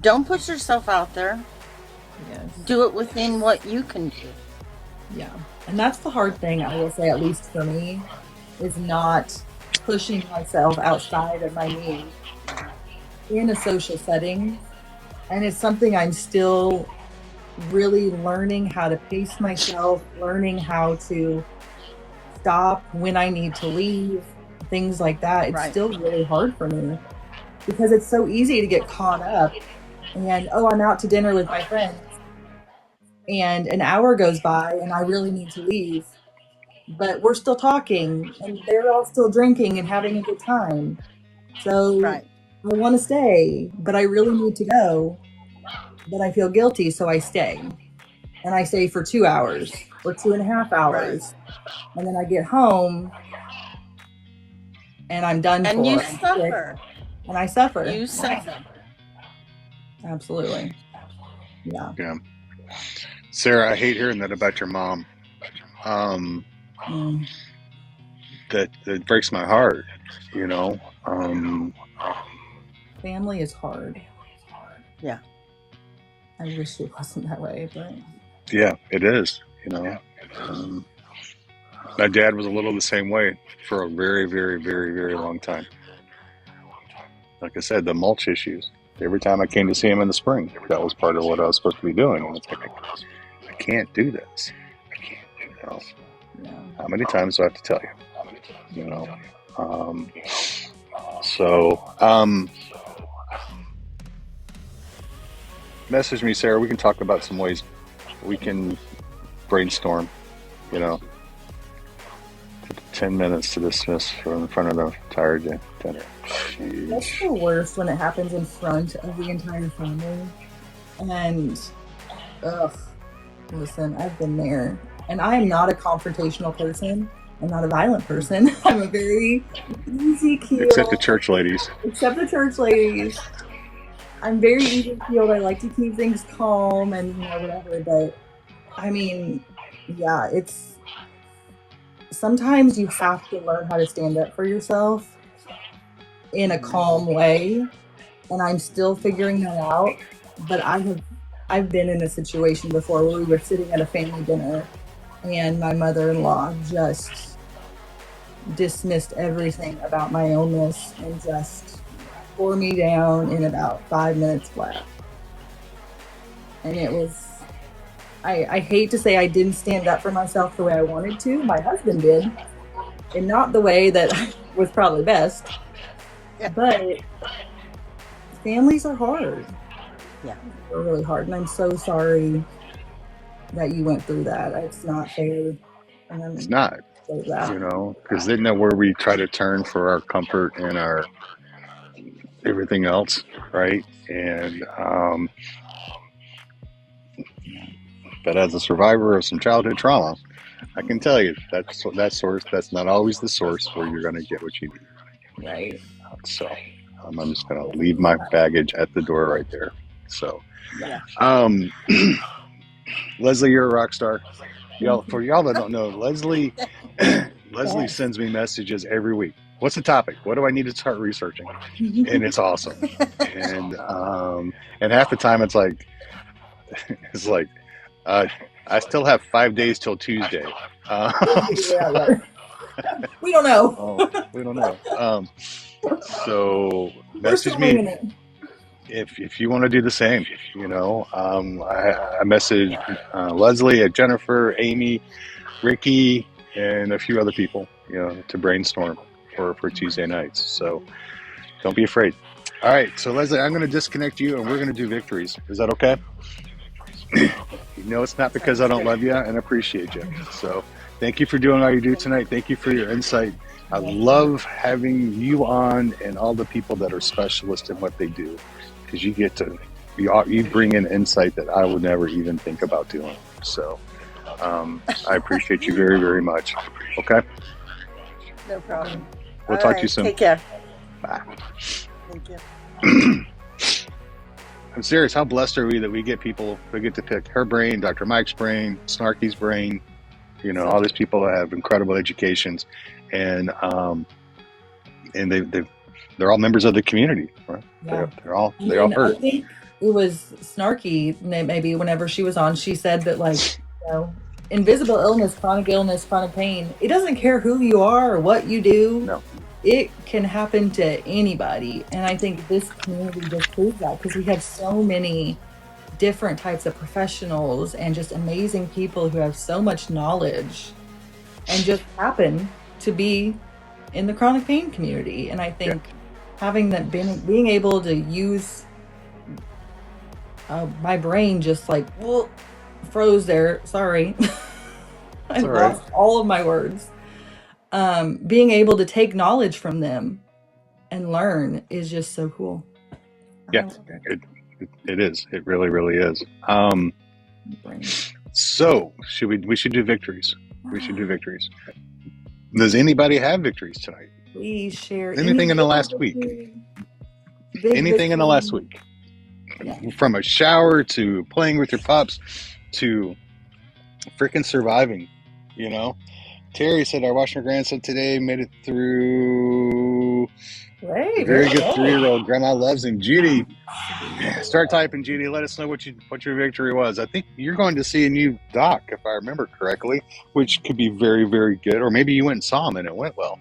Don't put yourself out there. Yes. Do it within what you can do. Yeah. And that's the hard thing, I will say, at least for me, is not pushing myself outside of my means in a social setting. And it's something I'm still really learning how to pace myself, learning how to stop when I need to leave, things like that. It's still really hard for me because it's so easy to get caught up and, oh, I'm out to dinner with my friends and an hour goes by and I really need to leave, but we're still talking and they're all still drinking and having a good time. So I want to stay, but I really need to go, but I feel guilty, so I stay. And I stay for 2 hours or 2.5 hours. And then I get home and I'm done and for. You suffer. And I suffer. You suffer. Absolutely. Yeah. Sarah, I hate hearing that about your mom. That breaks my heart, you know. Family is hard. Yeah. I wish it wasn't that way, but yeah, it is, you know. My dad was a little the same way for a very, very, very, very long time. Like I said, the mulch issues. Every time I came to see him in the spring, that was part of what I was supposed to be doing. And it's like, I can't do this. You know, how many times do I have to tell you? You know. Message me, Sarah. We can talk about some ways we can brainstorm, you know. 10 minutes to dismiss from in front of the entire dinner. Jeez. That's the worst when it happens in front of the entire family. And, listen, I've been there. And I am not a confrontational person. I'm not a violent person. I'm a very easy Except the keel, church ladies. except the church ladies. I'm very even keeled. I like to keep things calm and whatever. But I mean, yeah, it's sometimes you have to learn how to stand up for yourself in a calm way, and I'm still figuring that out. But I've been in a situation before where we were sitting at a family dinner, and my mother-in-law just dismissed everything about my illness and just tore me down in about 5 minutes flat. And it was, I hate to say I didn't stand up for myself the way I wanted to. My husband did, and not the way that was probably best. Yeah. But families are hard. Yeah. They're really hard. And I'm so sorry that you went through that. It's not fair. And It's not, because isn't that where we try to turn for our comfort and our everything else, right? And but as a survivor of some childhood trauma, I can tell you that's not always the source where you're going to get what you need. Right. So I'm just going to leave my baggage at the door right there. So, Yeah. Leslie, you're a rock star. For y'all that don't know, Leslie sends me messages every week. What's the topic? What do I need to start researching? And it's awesome. And half the time it's like I still have 5 days till Tuesday. Yeah. We don't know. We don't know. So We're still message me winging it. if you want to do the same. I message Leslie, Jennifer, Amy, Ricky, and a few other people, to brainstorm for Tuesday nights. So don't be afraid. All right, so Leslie, I'm going to disconnect you, and we're going to do victories. Is that okay? It's not because I don't love you and appreciate you. So thank you for doing all you do tonight. Thank you for your insight. I love having you on and all the people that are specialists in what they do, because you bring in insight that I would never even think about doing. So I appreciate you very, very much. Okay? No problem. We'll talk to you soon. Take care. Bye. Thank you. I'm serious. How blessed are we that we get people who get to pick her brain, Dr. Mike's brain, Snarky's brain, all these people that have incredible educations, and they're all members of the community, right? Yeah. They all hurt. I think it was Snarky, maybe whenever she was on, she said that invisible illness, chronic pain, it doesn't care who you are or what you do. No. It can happen to anybody. And I think this community just proves that, because we have so many different types of professionals and just amazing people who have so much knowledge and just happen to be in the chronic pain community. And I think having that, being able to use my brain just froze there. Sorry. I lost all of my words. Being able to take knowledge from them and learn is just so cool. Yeah, it is. It really, really is. So we should do victories. We should do victories. Does anybody have victories tonight? Please share anything in the last week. Anything in the last week. Yeah. From a shower to playing with your pups to freaking surviving, Terry said, I watched my grandson today, made it through. Very good 3-year-old. Grandma loves him. Judy, start typing, Judy. Let us know what your victory was. I think you're going to see a new doc, if I remember correctly, which could be very, very good. Or maybe you went and saw him and it went well.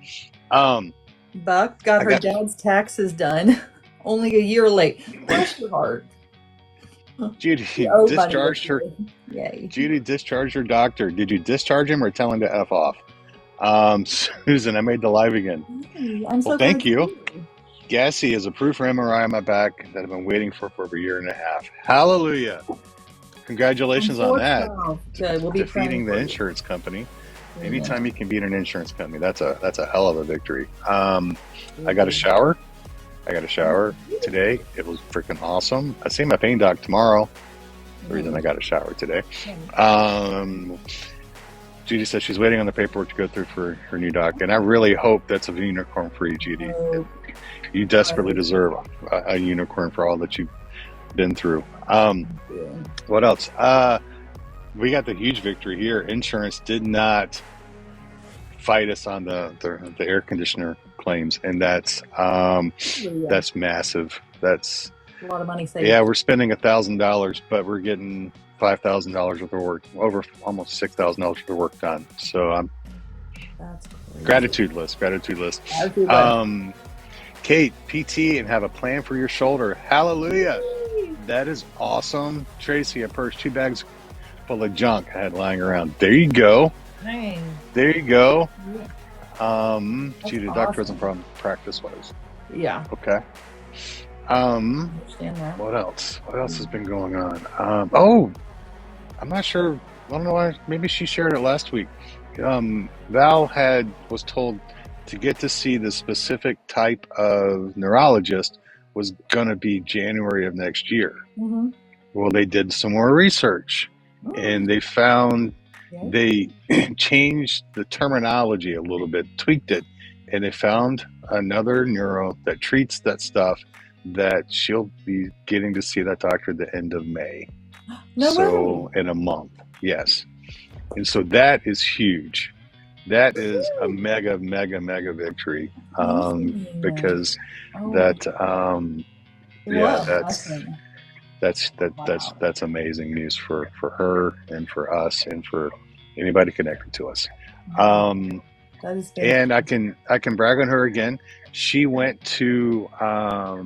Buck got her dad's taxes done only a year late. Bless your heart. Judy discharged her. Yay. Judy discharged her doctor. Did you discharge him or tell him to F off? Susan, I made the live again. I'm so thank you. Gassy is approved for MRI on my back that I've been waiting for over a year and a half. Hallelujah. Congratulations on that. Good. We'll be defeating the insurance company. Anytime you can beat an insurance company, that's a hell of a victory. I got a shower. Today. It was freaking awesome. I see my pain doc tomorrow. The reason I got a shower today. Judy says she's waiting on the paperwork to go through for her new doc, and I really hope that's a unicorn for you, Judy. Oh, You desperately deserve a unicorn for all that you've been through. What else? We got the huge victory here. Insurance did not fight us on the air conditioner claims, and that's massive. That's a lot of money saved. Yeah, we're spending $1,000, but we're getting $5,000 worth of work, over almost $6,000 worth of work done. So that's crazy. Gratitude list. Kate, PT, and have a plan for your shoulder. Hallelujah. That is awesome. Tracy, I purged 2 bags full of junk I had lying around. There you go. Dang. There you go. Yeah. Gee, the doctor wasn't from practice-wise. Yeah. Okay. Understand that. What else? What else has been going on? I'm not sure. I don't know why. Maybe she shared it last week. Val was told to get to see the specific type of neurologist was going to be January of next year. Mm-hmm. Well, they did some more research, and they found they changed the terminology a little bit, tweaked it, and they found another neuro that treats that stuff that she'll be getting to see that doctor at the end of May. No way. In a month, yes. And so that is huge. That is a mega victory, because that's amazing news for her and for us and for anybody connected to us. That is and I can brag on her again. She went to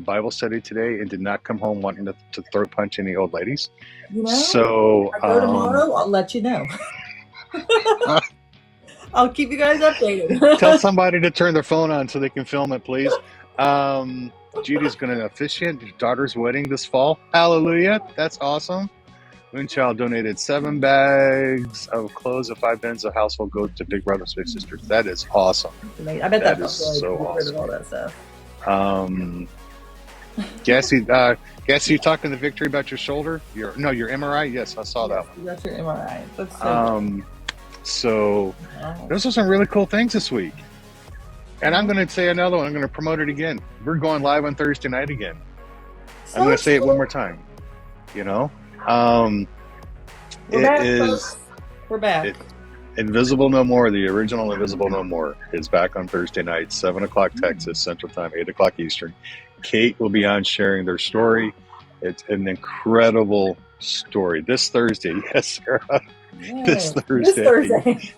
Bible study today and did not come home wanting to throat punch any old ladies. So I go tomorrow. I'll let you know. I'll keep you guys updated. Tell somebody to turn their phone on so they can film it, please. Judy's going to officiate your daughter's wedding this fall. Hallelujah. That's awesome. Moonchild donated 7 bags of clothes and 5 bins of household goods to Big Brothers Big Sisters. That is awesome. I bet that is so awesome. All that stuff. Gassy, you talking to Victory about your shoulder? Your MRI? Yes, I saw that one. That's your MRI. That's so those are some really cool things this week. And I'm going to say another one. I'm going to promote it again. We're going live on Thursday night again. I'm going to say it one more time. We're back. Invisible No More, the original Invisible No More, is back on Thursday night, 7 o'clock Texas Central Time, 8 o'clock Eastern. Kate will be on sharing their story. It's an incredible story. This Thursday, yes, Sarah. Yes. This Thursday. She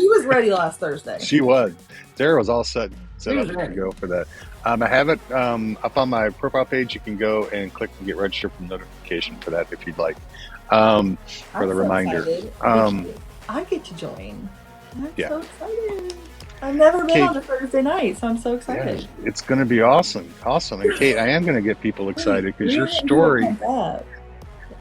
was ready last Thursday. She was. Sarah was all set up to go for that. I have it up on my profile page. You can go and click and get registered for notification for that if you'd like. For the reminder. I get to join. I'm so excited. I've never been on a Thursday night, so I'm so excited. Yeah, it's going to be awesome. And Kate, I am going to get people excited because your story.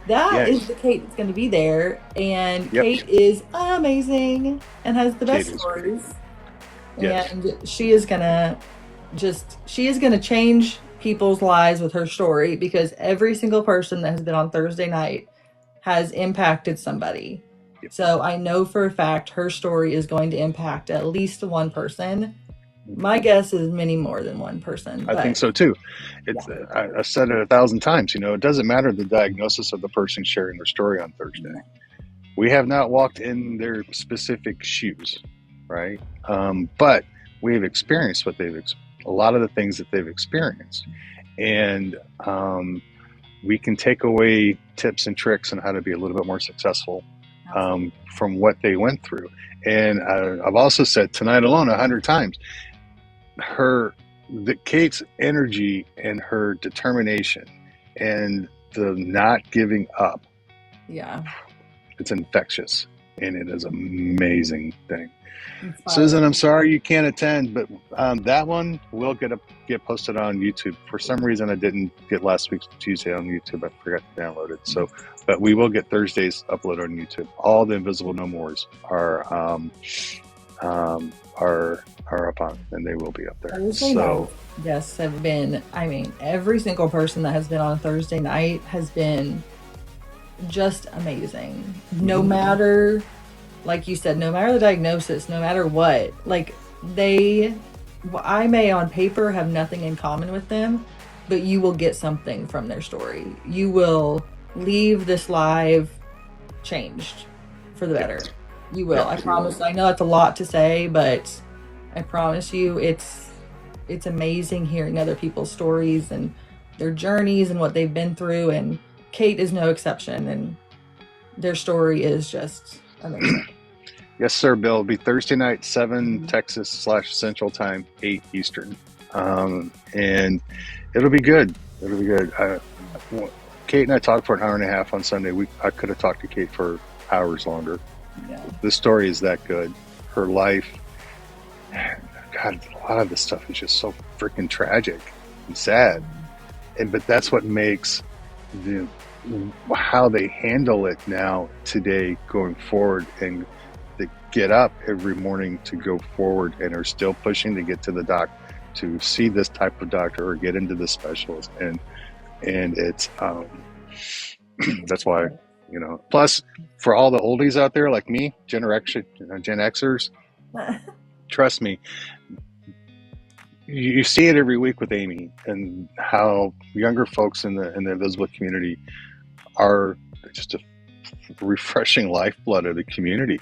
That is the Kate that's going to be there, and Kate is amazing and has the best stories. And she is gonna change people's lives with her story, because every single person that has been on Thursday night has impacted somebody. So I know for a fact her story is going to impact at least one person. My guess is many more than one person. I think so too. I've said it 1,000 times. It doesn't matter the diagnosis of the person sharing their story on Thursday. We have not walked in their specific shoes, right? But we've experienced a lot of the things that they've experienced, and we can take away tips and tricks on how to be a little bit more successful from what they went through. And I've also said tonight alone 100 times, Kate's energy and her determination and the not giving up. Yeah. It's infectious, and it is an amazing thing. Susan, I'm sorry you can't attend, but that one will get posted on YouTube. For some reason, I didn't get last week's Tuesday on YouTube. I forgot to download it. So, but we will get Thursdays uploaded on YouTube. All the Invisible No Mores are up on, and they will be up there. So yes, have been. I mean, every single person that has been on a Thursday night has been just amazing. No matter like you said, no matter the diagnosis, no matter what, like I may on paper have nothing in common with them, but you will get something from their story. You will leave this live changed for the better. Yes. You will. I Yes. promise. I know that's a lot to say, but I promise you it's amazing hearing other people's stories and their journeys and what they've been through, and Kate is no exception, and their story is just amazing. Yes, sir, Bill. It'll be Thursday night, 7 Texas/Central Time, 8 Eastern. And it'll be good. It'll be good. Kate and I talked for an hour and a half on Sunday. I could have talked to Kate for hours longer. Yeah. The story is that good. Her life, God, a lot of this stuff is just so freaking tragic and sad. But that's what makes how they handle it now today going forward, and they get up every morning to go forward and are still pushing to get to the doc to see this type of doctor or get into the specialist, and it's that's why, plus for all the oldies out there like me, Gen Xers, trust me, you see it every week with Amy and how younger folks in the invisible community are just a refreshing lifeblood of the community,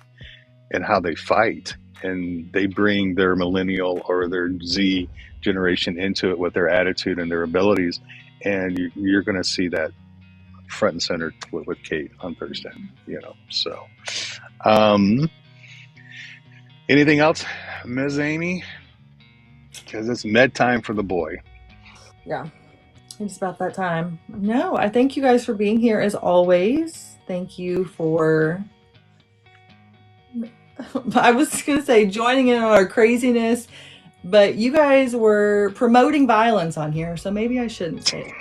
and how they fight, and they bring their millennial or their Z generation into it with their attitude and their abilities, and you're going to see that front and center with Kate on Thursday. So anything else, Ms. Amy? Because it's med time for the boy. Yeah, it's about that time. No, I thank you guys for being here as always. Thank you for, I was going to say joining in on our craziness, but you guys were promoting violence on here, so maybe I shouldn't say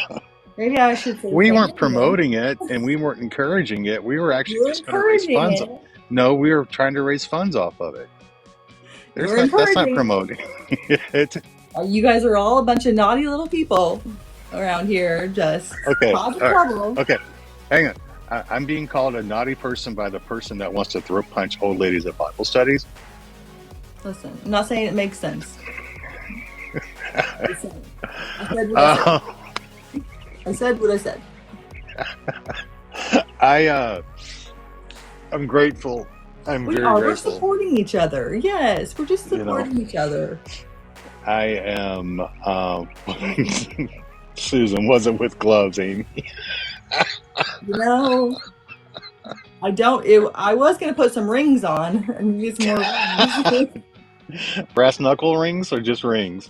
that. Maybe I should say we weren't promoting it, and we weren't encouraging it. We were actually just going to raise funds. No, we were trying to raise funds off of it. That's not promoting it. You guys are all a bunch of naughty little people around here, just causing trouble. Okay, hang on. I'm being called a naughty person by the person that wants to throat punch old ladies at Bible studies. Listen, I'm not saying it makes sense. I said what I said. I'm grateful. I'm very grateful. We're supporting each other. Yes, we're just supporting each other. I am. Susan wasn't with gloves, Amy. I don't. I was going to put some rings on and get some more rings. Brass knuckle rings or just rings?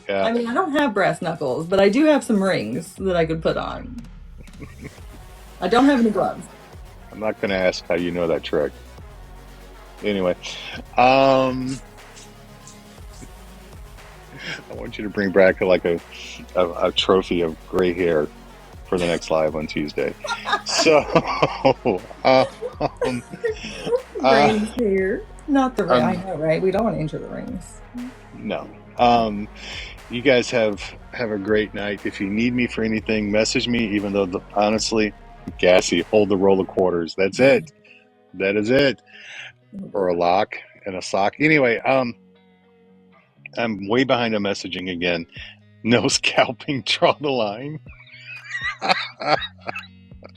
Yeah. I mean, I don't have brass knuckles, but I do have some rings that I could put on. I don't have any gloves. I'm not going to ask how you know that trick. Anyway, I want you to bring back like a trophy of gray hair for the next live on Tuesday. So, rings here, not the ring. I know, right? We don't want to enter the rings. No. You guys have a great night. If you need me for anything, message me. Even though honestly, gassy, hold the roll of quarters. That's it. That is it. Or a lock and a sock. Anyway, I'm way behind on messaging again. No scalping, draw the line.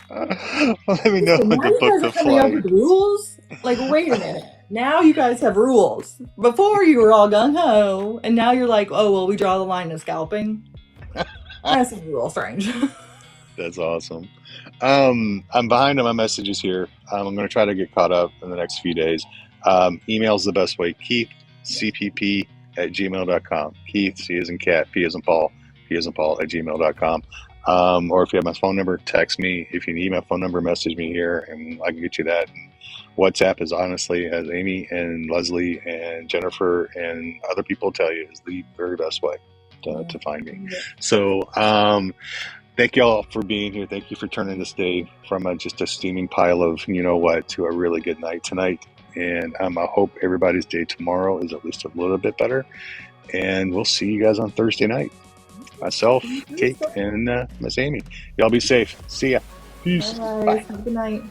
Let me know when to book the flight. Rules? Like, wait a minute. Now you guys have rules. Before you were all gung-ho, and now you're like, oh, well, we draw the line of scalping. That's a little strange. That's awesome. I'm behind on my messages here. I'm going to try to get caught up in the next few days. Email's the best way. keithcpp@gmail.com. Keith, C as in cat, P as in Paul, P as in Paul @gmail.com. Or if you have my phone number, text me. If you need my phone number, message me here, and I can get you that. And WhatsApp is honestly, as Amy and Leslie and Jennifer and other people tell you, is the very best way to find me. So, thank you all for being here. Thank you for turning this day from just a steaming pile of to a really good night tonight. And I hope everybody's day tomorrow is at least a little bit better. And we'll see you guys on Thursday night. Myself, Kate, and Miss Amy. Y'all be safe. See ya. Peace. Bye. Good night.